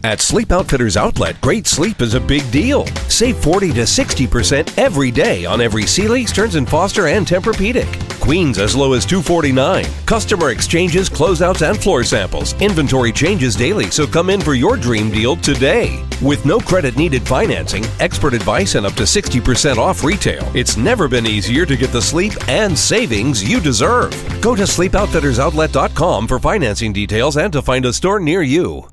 At Sleep Outfitters Outlet, great sleep is a big deal. Save 40 to 60% every day on every Sealy, Stearns & Foster, and Tempur-Pedic. Queens as low as $249. Customer exchanges, closeouts, and floor samples. Inventory changes daily, so come in for your dream deal today. With no credit needed financing, expert advice, and up to 60% off retail, it's never been easier to get the sleep and savings you deserve. Go to sleepoutfittersoutlet.com for financing details and to find a store near you.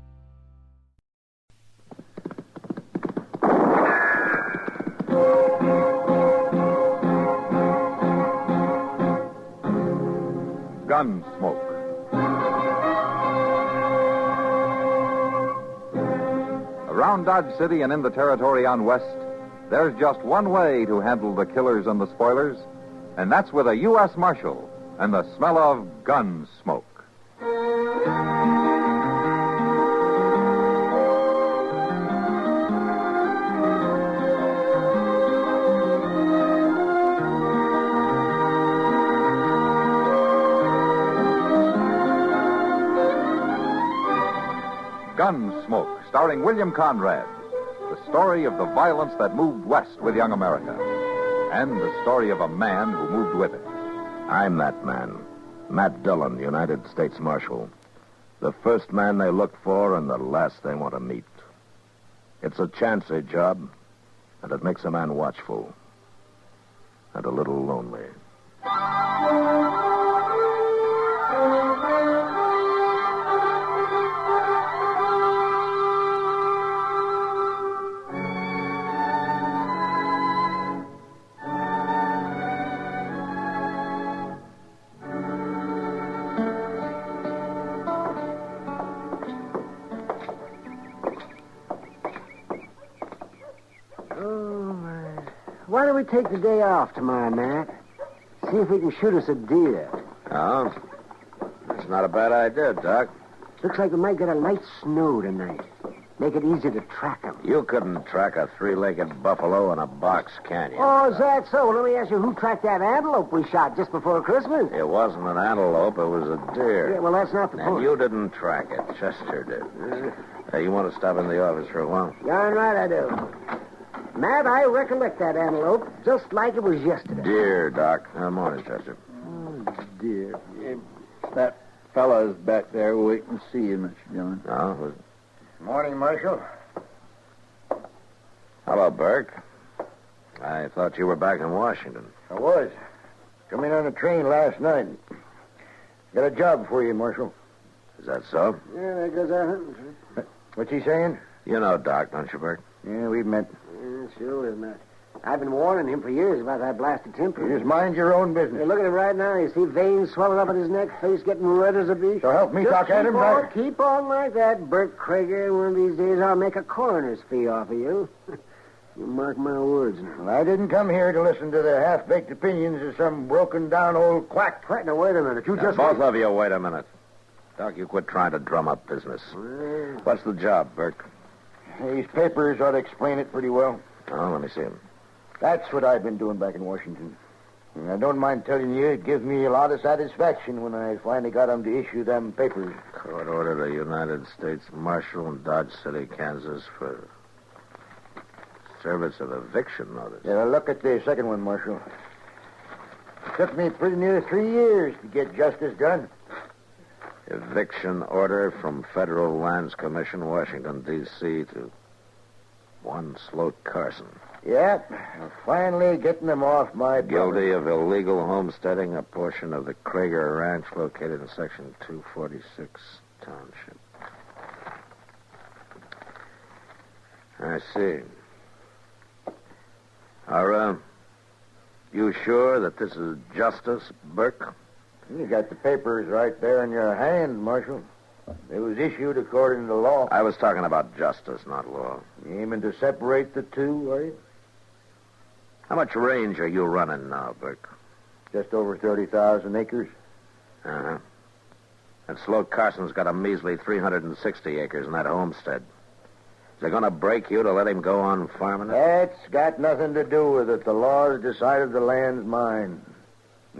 Gunsmoke. Around Dodge City and in the territory on West, there's just one way to handle the killers and the spoilers, and that's with a U.S. Marshal and the smell of gun smoke. Gunsmoke, starring William Conrad. The story of the violence that moved west with young America. And the story of a man who moved with it. I'm that man. Matt Dillon, United States Marshal. The first man they look for and the last they want to meet. It's a chancy job, and it makes a man watchful. And a little lonely. Why don't we take the day off tomorrow, Matt? See if we can shoot us a deer. Oh? That's not a bad idea, Doc. Looks like we might get a light snow tonight. Make it easy to track them. You couldn't track a three-legged buffalo in a box, can you? Oh, is that so? Well, let me ask you, who tracked that antelope we shot just before Christmas? It wasn't an antelope, it was a deer. Yeah, well, that's not the And point. you didn't track it. Chester did. Hey, you want to stop in the office for a while? Darn right I do. Matt, I recollect that antelope just like it was yesterday. Deer, Doc. Morning, Chester. Oh, dear. That fella's back there waiting to see you, Mr. Dillon. Oh, Morning, Marshal. hello, Burke. I thought you were back in Washington. I was. Come in on a train last night. Got a job for you, Marshal. Is that so? Yeah, there goes our hunting trip. What's he saying? You know Doc, don't you, Burke? Yeah, we've met. Yeah, sure, Matt. I've been warning him for years about that blasted temper. You just mind your own Hey, business. look at him right now. You see veins swelling up in his neck, face getting red as a beet. So help me Just talk at him, Doc. Keep on like that, Bert Krager. One of these days I'll make a coroner's fee off of you. You mark my words now. Well, I didn't come here to listen to the half-baked opinions of some broken-down old quack. Right, now, wait a minute. You Now, just... both of you, wait a minute. Doc, you quit trying to drum up business. Well, What's the job, Burke? These papers ought to explain it pretty well. Oh, let me see him. That's what I've been doing back in Washington. And I don't mind telling you, it gives me a lot of satisfaction when I finally got them to issue them papers. Court order the United States Marshal in Dodge City, Kansas for service of eviction notice. Yeah, look at the second one, Marshal. It took me pretty near 3 years to get justice done. Eviction order from Federal Lands Commission, Washington, D.C. to one Sloat Carson. Yep, I'm finally getting them off my Guilty of illegal homesteading a portion of the Krager Ranch located in Section 246 Township. I see. Are, you sure that this is justice, Burke? You got the papers right there in your hand, Marshal. It was issued according to law. I was talking about justice, not law. You aiming to separate the two, are you? How much range are you running now, Burke? Just over 30,000 acres. Uh-huh. And Sloat Carson's got a measly 360 acres in that homestead. Is it going to break you to let him go on farming it? That's got nothing to do with it. The law has decided the land's mine.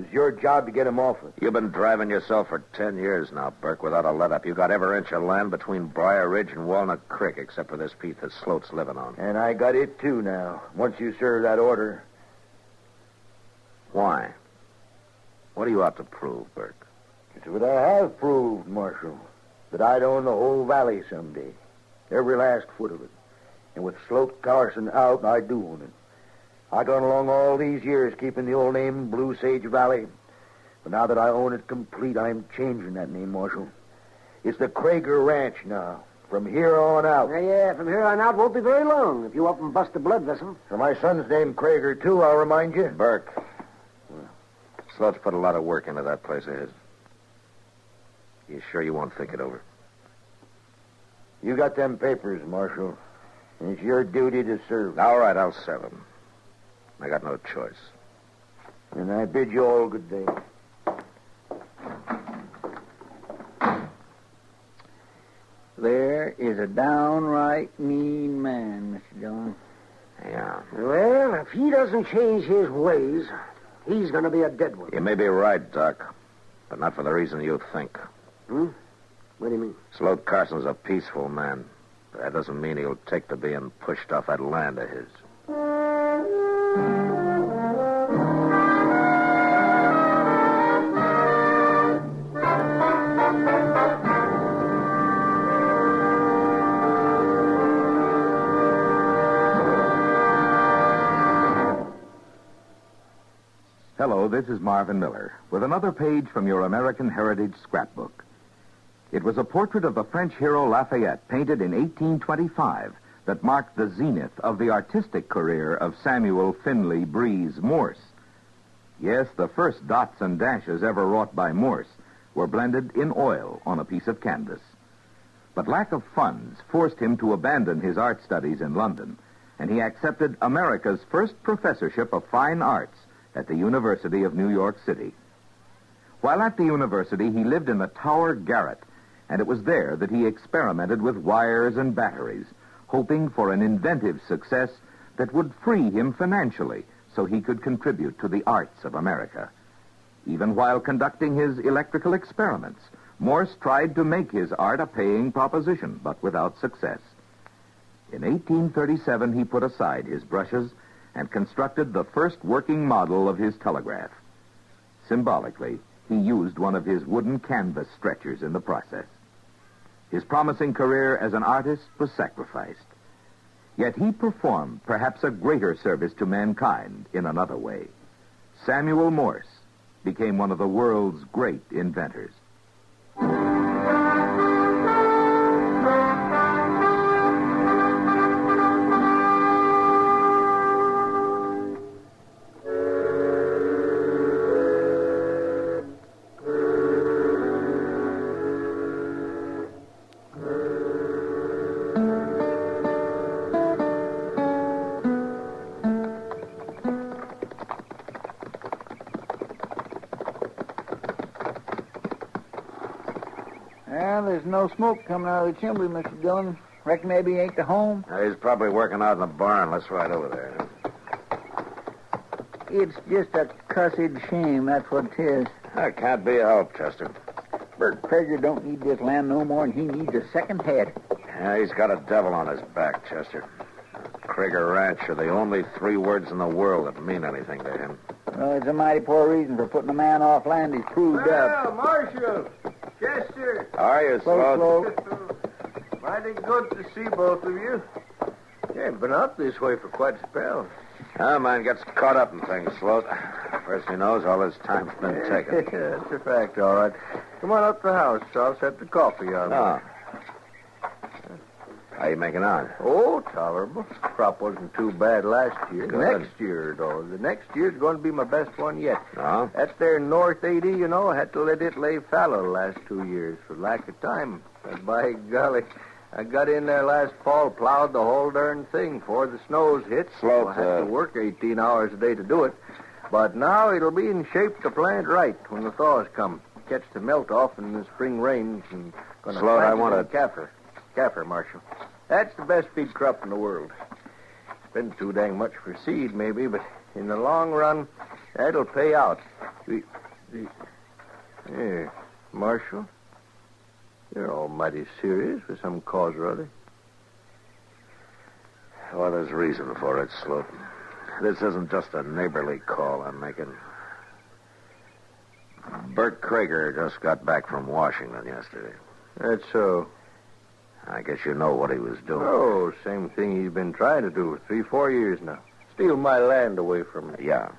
It's your job to get him off it. You've been driving yourself for 10 years now, Burke, without a let-up. You got every inch of land between Briar Ridge and Walnut Creek, except for this piece that Sloat's living on. And I got it, too, now. Once you serve that order. Why? What do you have to prove, Burke? It's what I have proved, Marshal. That I'd own the whole valley someday. Every last foot of it. And with Sloat Carson out, I do own it. I gone along all these years keeping the old name Blue Sage Valley. But now that I own it complete, I'm changing that name, Marshal. It's the Krager Ranch now. From here on out. Yeah, from here on out won't be very long if you up and bust a blood vessel. So my son's named Krager, too, I'll remind you. Burke, Sloat's put a lot of work into that place of his. You sure you won't think it over? You got them papers, Marshal. And it's your duty to serve. All right, I'll serve him. I got no choice. And I bid you all good day. There is a downright mean man, Mr. Dillon. Yeah. Well, if he doesn't change his ways, he's going to be a dead one. You may be right, Doc, but not for the reason you think. Hmm? What do you mean? Sloat Carson's a peaceful man. But that doesn't mean he'll take to being pushed off that land of his. Hello, this is Marvin Miller with another page from your American Heritage Scrapbook. It was a portrait of the French hero Lafayette, painted in 1825, that marked the zenith of the artistic career of Samuel Finley Breeze Morse. Yes, the first dots and dashes ever wrought by Morse were blended in oil on a piece of canvas. But lack of funds forced him to abandon his art studies in London, and he accepted America's first professorship of fine arts at the University of New York City. While at the university, he lived in a tower garret, and it was there that he experimented with wires and batteries, hoping for an inventive success that would free him financially so he could contribute to the arts of America. Even while conducting his electrical experiments, Morse tried to make his art a paying proposition, but without success. In 1837, he put aside his brushes and constructed the first working model of his telegraph. Symbolically, he used one of his wooden canvas stretchers in the process. His promising career as an artist was sacrificed. Yet he performed perhaps a greater service to mankind in another way. Samuel Morse became one of the world's great inventors. Well, there's no smoke coming out of the chimney, Mr. Dillon. Reckon maybe he ain't to home. He's probably working out in the barn. Let's ride over there. It's just a cussed shame, that's what it is. That can't be helped, Chester. Bert Krager don't need this land no more, and he needs a second head. Yeah, he's got a devil on his back, Chester. Krager Ranch are the only 3 words in the world that mean anything to him. Well, it's a mighty poor reason for putting a man off land he's proved up. Marshal! Chester! How are you, Sloat? Mighty good to see both of you. You ain't been out this way for quite a spell. Ah, man gets caught up in things, Sloat. First he knows, all his time's been taken. That's a fact, all right. Come on up to the house. I'll set the coffee on. Oh. How you making out? Oh, tolerable. Crop wasn't too bad last year. Good. Next year, though. The next year's going to be my best one yet. Oh? That's there North 80, you know. I had to let it lay fallow the last 2 years for lack of time. But by golly, I got in there last fall, plowed the whole darn thing before the snows hit. Sloat, I had to work 18 hours a day to do it. But now it'll be in shape to plant right when the thaws come. Catch the melt off in the spring rains and gonna Sloat, plant I want it in Kaffir, Marshal. That's the best feed crop in the world. It's been too dang much for seed, maybe, but in the long run, That'll pay out. Here, Marshal. You're all mighty serious for some cause or other. Well, there's reason for it, Sloat. This isn't just a neighborly call I'm making. Bert Krager just got back from Washington yesterday. That's so. I guess you know what he was doing. Oh, same thing he's been trying to do for 3-4 years now. Steal my land away from me. Yeah.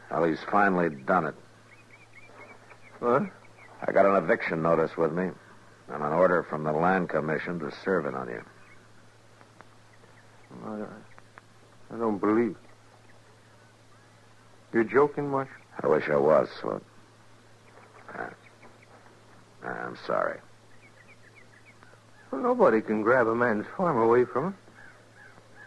Well, he's finally done it. What? I got an eviction notice with me and an order from the Land Commission to serve it on you. I don't believe it. You're joking, Marshal? I wish I was, Sloat. I'm sorry. Well, nobody can grab a man's farm away from him.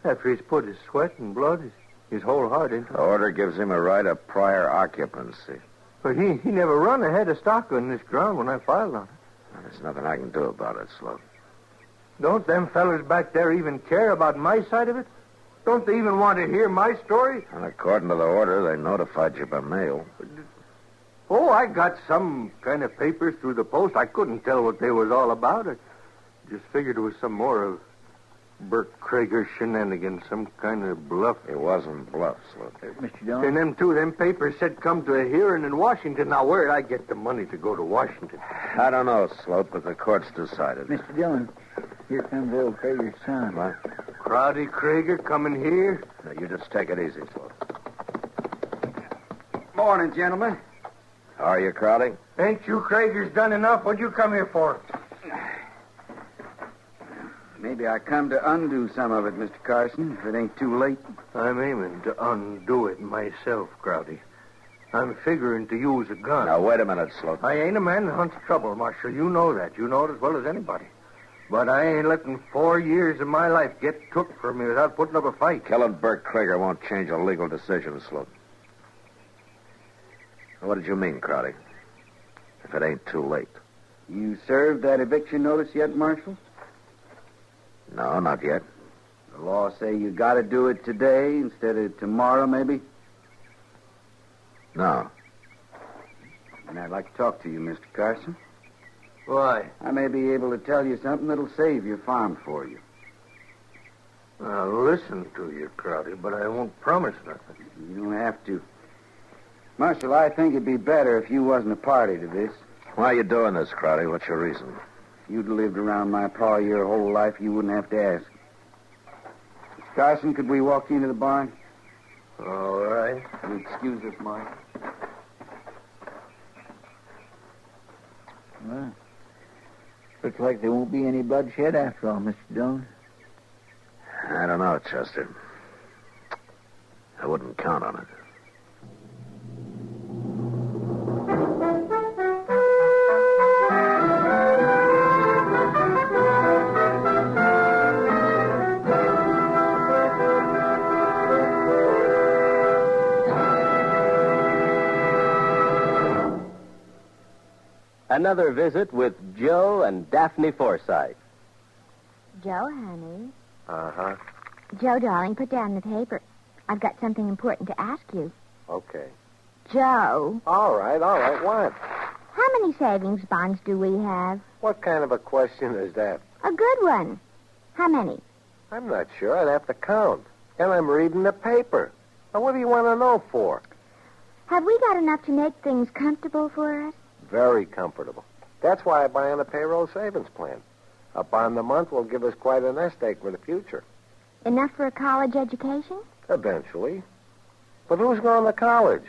After he's put his sweat and blood, his whole heart into The it. order gives him a right of prior occupancy. But he never run ahead of stock on this ground when I filed on it. And there's nothing I can do about it, Sloat. Don't them fellers back there even care about my side of it? Don't they even want to hear my story? And according to the order, they notified you by mail. Oh, I got some kind of papers through the post. I couldn't tell what they was all about. I just figured it was some more of Bert Krager's shenanigans, some kind of bluff. It wasn't bluff, Sloat. Mr. Dillon? And them papers said come to a hearing in Washington. Now, where'd I get the money to go to Washington? I don't know, Sloat, but the court's decided. Mr. Dillon, here comes old Krager's son. What? Crowdy Krager coming here? Now, you just take it easy, Sloat. Morning, gentlemen. How are you, Crowdy? Ain't you Kragers done enough? What'd you come here for? Maybe I come to undo some of it, Mr. Carson, if it ain't too late. I'm aiming to undo it myself, Crowdy. I'm figuring to use a gun. Now, wait a minute, Sloat. I ain't a man that hunts trouble, Marshal. You know that. You know it as well as anybody. But I ain't letting 4 years of my life get took from me without putting up a fight. Killing Bert Krager won't change a legal decision, Sloat. What did you mean, Crowdy? If it ain't too late. You served that eviction notice yet, Marshal? No, not yet. The law say you got to do it today instead of tomorrow, maybe? No. And I'd like to talk to you, Mr. Carson. Why? I may be able to tell you something that'll save your farm for you. I'll listen to you, Crowdy, but I won't promise nothing. You don't have to. Marshal, I think it'd be better if you wasn't a party to this. Why are you doing this, Crowdy? What's your reason? If you'd lived around my pa your whole life, you wouldn't have to ask. Mr. Carson, could we walk into the barn? All right. You excuse us, Mark. Well, looks like there won't be any bloodshed after all, Mr. Dillon. I don't know, Chester. I wouldn't count on it. Another visit with Joe and Daphne Forsythe. Joe, honey. Uh-huh. Joe, darling, put down the paper. I've got something important to ask you. Okay. Joe, All right. What? how many savings bonds do we have? What kind of a question is that? A good one. How many? I'm not sure. I'd have to count. And I'm reading the paper. Now, what do you want to know for? Have we got enough to make things comfortable for us? Very comfortable. That's why I buy on a payroll savings plan. A bond a month will give us quite a nest egg for the future. Enough for a college education? Eventually. But who's going to college?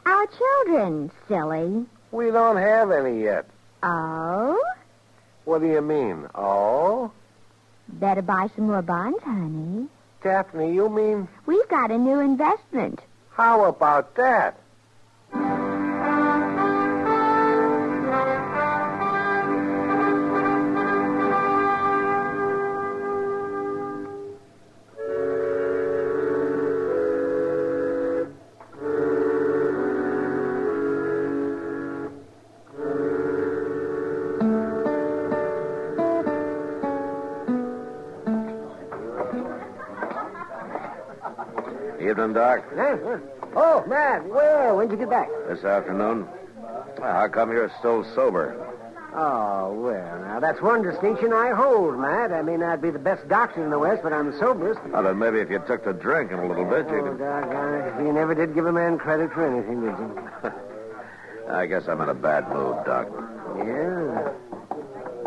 Our children, silly. We don't have any yet. Oh? What do you mean? Oh? Better buy some more bonds, honey. Daphne, you mean... We've got a new investment. How about that? Evening, Doc. Huh? Oh, Matt, when'd you get back? This afternoon. Well, how come you're still sober? Oh, well, now, that's one distinction I hold, Matt. I may not be the best doctor in the West, but I'm the soberest. Well, then maybe if you took to drinking a little bit, you Oh, could... doggone it. You never did give a man credit for anything, did you? I guess I'm in a bad mood, Doc. Yeah.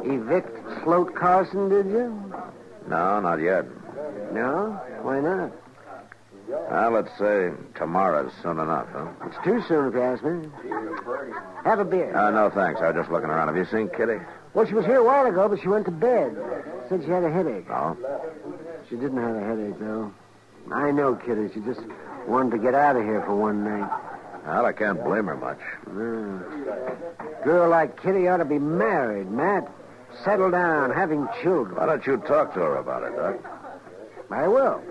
Evict Sloat Carson, did you? No, not yet. No? Why not? Well, let's say tomorrow's soon enough, huh? It's too soon, if you ask me. Have a beer. No, thanks. I was just looking around. Have you seen Kitty? Well, she was here a while ago, but she went to bed. Said she had a headache. No. She didn't have a headache, though. I know Kitty. She just wanted to get out of here for one night. Well, I can't blame her much. Girl like Kitty ought to be married, Matt. Settle down, having children. Why don't you talk to her about it, Doc? I will.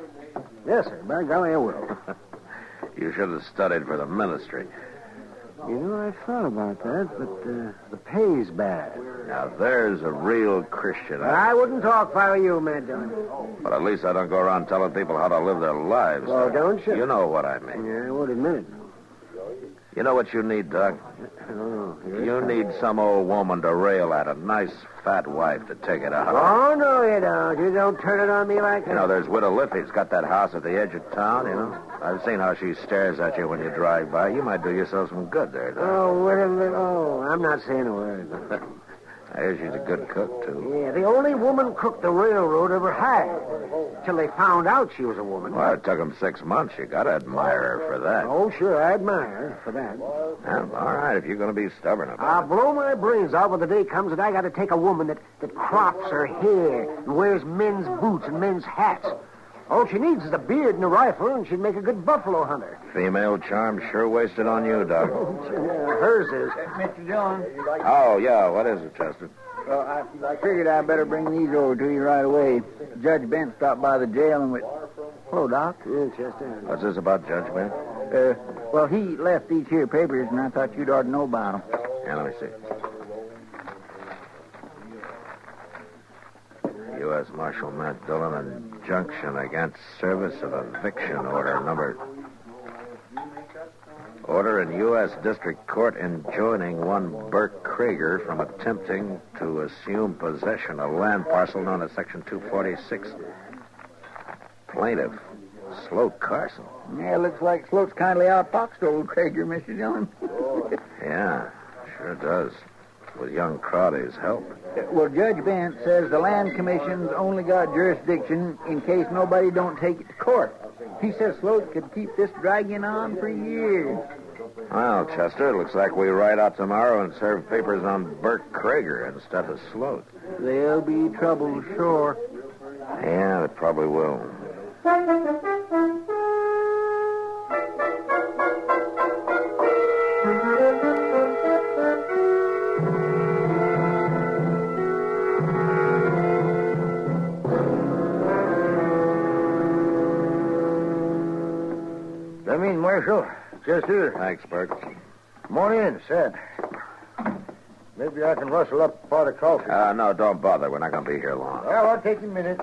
Yes, sir. By golly, I will. You should have studied for the ministry. You know, I thought about that, but the pay's bad. Now, there's a real Christian. I wouldn't talk if I were you, Matt Dillon. But at least I don't go around telling people how to live their lives. Oh, don't you? You know what I mean. Yeah, I won't admit it. You know what you need, Doc? Oh, You need some old woman to rail at, a nice fat wife to take it out. Oh, no, you don't. You don't turn it on me like that. You know, there's Widow Liffey's got that house at the edge of town, you know. I've seen how she stares at you when you drive by. You might do yourself some good there, Doc. Oh, wait a minute. Oh, I'm not saying a word. I hear she's a good cook, too. Yeah, the only woman cook the railroad ever had. Till they found out she was a woman. Well, it took them 6 months. You got to admire her for that. Oh, sure, I admire her for that. Well, all right, if you're going to be stubborn about I'll blow my brains out when the day comes that I got to take a woman that crops her hair and wears men's boots and men's hats. All she needs is a beard and a rifle, and she'd make a good buffalo hunter. it. Female charm sure wasted on you, Doc. Hers is. Mr. Dillon. Oh, yeah, what is it, Chester? Well, I figured I'd better bring these over to you right away. Judge Bent stopped by the jail and went... Hello, Doc. Yeah, Chester. What's this about, Judge Ben? Well, he left these here papers, and I thought you'd ought to know about them. Yeah, let me see. U.S. Marshal Matt Dillon, injunction against service of eviction order Order in U.S. District Court enjoining one Burke Krieger from attempting to assume possession of land parcel known as Section 246. Plaintiff, Sloat Carson. Yeah, looks like Sloat's kindly outfoxed old Krager, Mr. Dillon. Yeah, sure does. With young Crowley's help. Well, Judge Bent says the Land Commission's only got jurisdiction in case nobody don't take it to court. He says Sloat could keep this dragging on for years. Well, Chester, it looks like we ride out tomorrow and serve papers on Burke Krieger instead of Sloat. There'll be trouble, sure. Yeah, it probably will. Come in, Marshal. Chester. Thanks, Burke. Come on in, Sad. Maybe I can rustle up a pot of coffee. No, don't bother. We're not going to be here long. Well, I'll take a minute.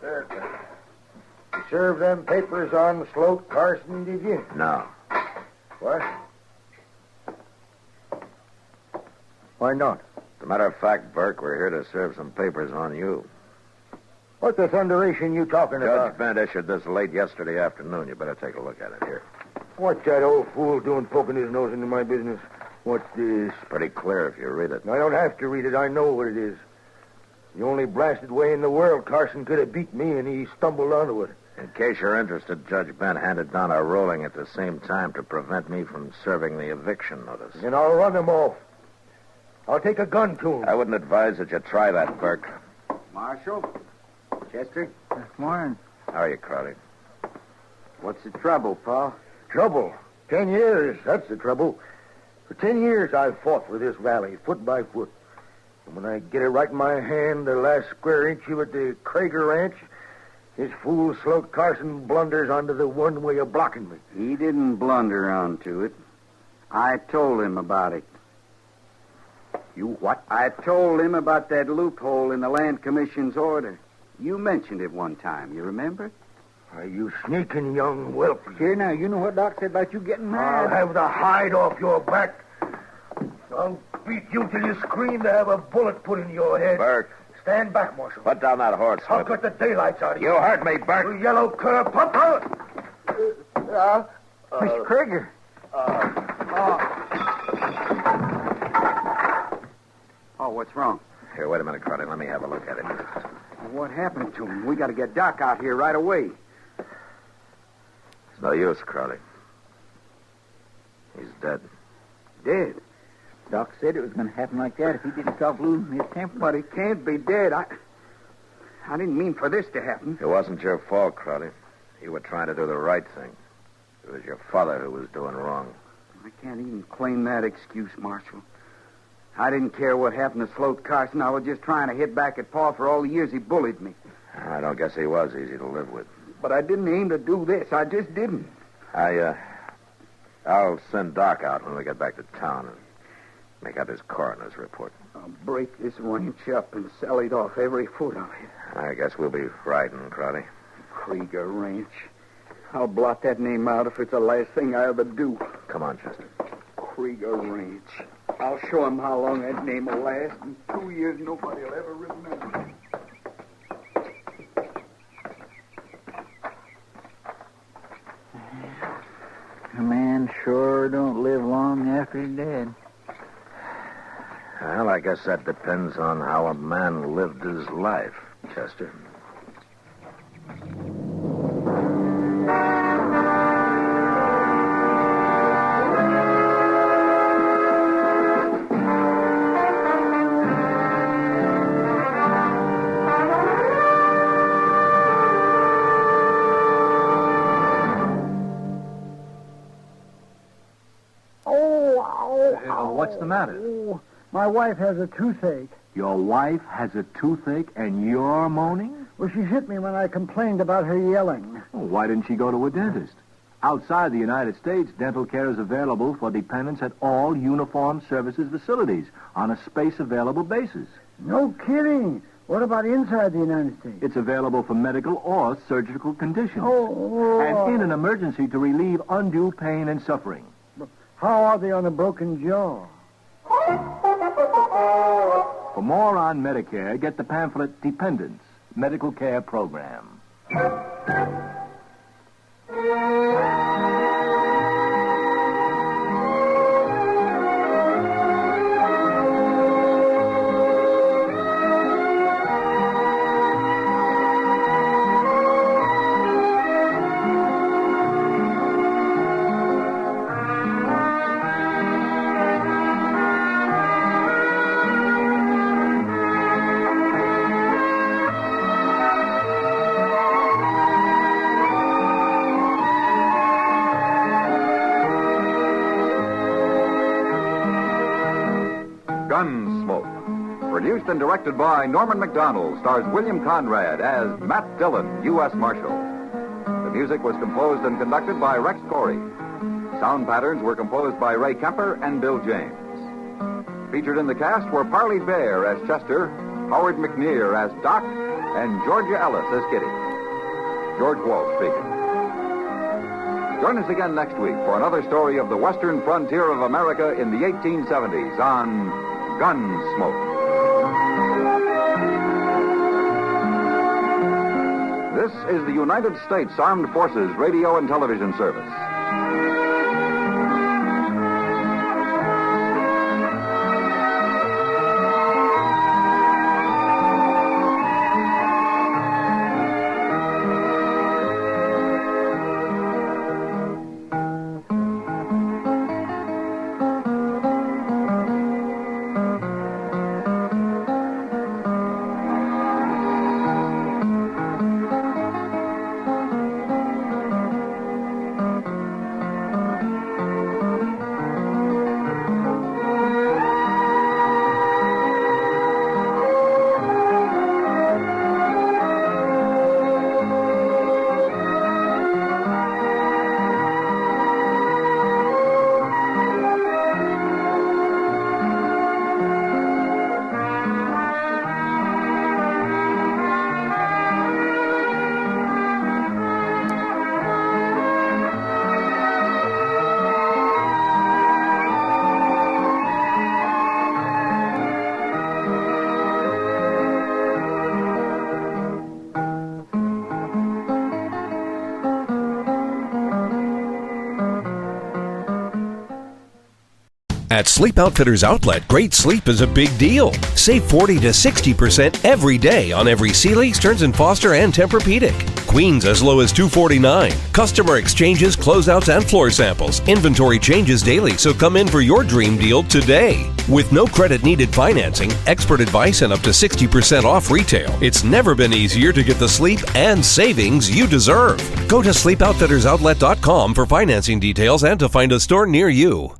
There. You served them papers on Sloat Carson, did you? No. What? Why not? As a matter of fact, Burke, we're here to serve some papers on you. What the thunderation you talking about? Judge Bent issued this late yesterday afternoon. You better take a look at it here. What's that old fool doing poking his nose into my business? What's this? It's pretty clear if you read it. I don't have to read it. I know what it is. The only blasted way in the world Carson could have beat me, and he stumbled onto it. In case you're interested, Judge Bent handed down a ruling at the same time to prevent me from serving the eviction notice. Then I'll run him off. I'll take a gun to him. I wouldn't advise that you try that, Burke. Marshal? Chester? Morning. How are you, Crowley? What's the trouble, Pa? Trouble. 10 years, that's the trouble. For 10 years I've fought for this valley, foot by foot. And when I get it right in my hand, the last square inch of it, the Krieger Ranch, this fool Sloat Carson blunders onto the one way of blocking me. He didn't blunder onto it. I told him about it. You what? I told him about that loophole in the Land Commission's order. You mentioned it one time, you remember? You sneaking young whelp. Here now, you know what Doc said about you getting I'll mad. have the hide off your back. I'll beat you till you scream to have a bullet put in your head. Bert, Stand back, Marshal. put down that horse. I'll cut the daylights out of you. You hurt me, Bert. You yellow cur. Pump out. Mr. Krieger. Oh, what's wrong? Here, wait a minute, Crowley. Let me have a look at it. What happened to him? We got to get Doc out here right away. It's no use, Crowley. He's dead. Dead? Doc said it was going to happen like that if he didn't stop losing his temper. But he can't be dead. I didn't mean for this to happen. It wasn't your fault, Crowley. You were trying to do the right thing. It was your father who was doing wrong. I can't even claim that excuse, Marshal. I didn't care what happened to Sloat Carson. I was just trying to hit back at Pa for all the years he bullied me. I don't guess he was easy to live with. But I didn't aim to do this. I just didn't. I'll send Doc out when we get back to town and make out his coroner's report. I'll break this ranch up and sell it off, every foot of it. I guess we'll be riding, Crowley. Krieger Ranch. I'll blot that name out if it's the last thing I ever do. Come on, Chester. Krieger Ranch. I'll show him how long that name will last. In 2 years, nobody will ever remember. A man sure don't live long after he's dead. Well, I guess that depends on how a man lived his life, Chester. What's the matter? Oh, my wife has a toothache. Your wife has a toothache and you're moaning? Well, she hit me when I complained about her yelling. Well, why didn't she go to a dentist? Outside the United States, dental care is available for dependents at all Uniform Services facilities on a space-available basis. No kidding. What about inside the United States? It's available for medical or surgical conditions. Oh. And in an emergency to relieve undue pain and suffering. How are they on a broken jaw? For more on Medicare, get the pamphlet Dependents, Medical Care Program. Gunsmoke. Produced and directed by Norman Macdonnell, stars William Conrad as Matt Dillon, U.S. Marshal. The music was composed and conducted by Rex Corey. Sound patterns were composed by Ray Kemper and Bill James. Featured in the cast were Parley Bear as Chester, Howard McNear as Doc, and Georgia Ellis as Kitty. George Walsh speaking. Join us again next week for another story of the western frontier of America in the 1870s on Gunsmoke. This is the United States Armed Forces Radio and Television Service. At Sleep Outfitters Outlet, great sleep is a big deal. Save 40 to 60% every day on every Sealy, Stearns & Foster, and Tempur-Pedic. Queens as low as $249. Customer exchanges, closeouts, and floor samples. Inventory changes daily, so come in for your dream deal today. With no credit-needed financing, expert advice, and up to 60% off retail, it's never been easier to get the sleep and savings you deserve. Go to SleepOutfittersOutlet.com for financing details and to find a store near you.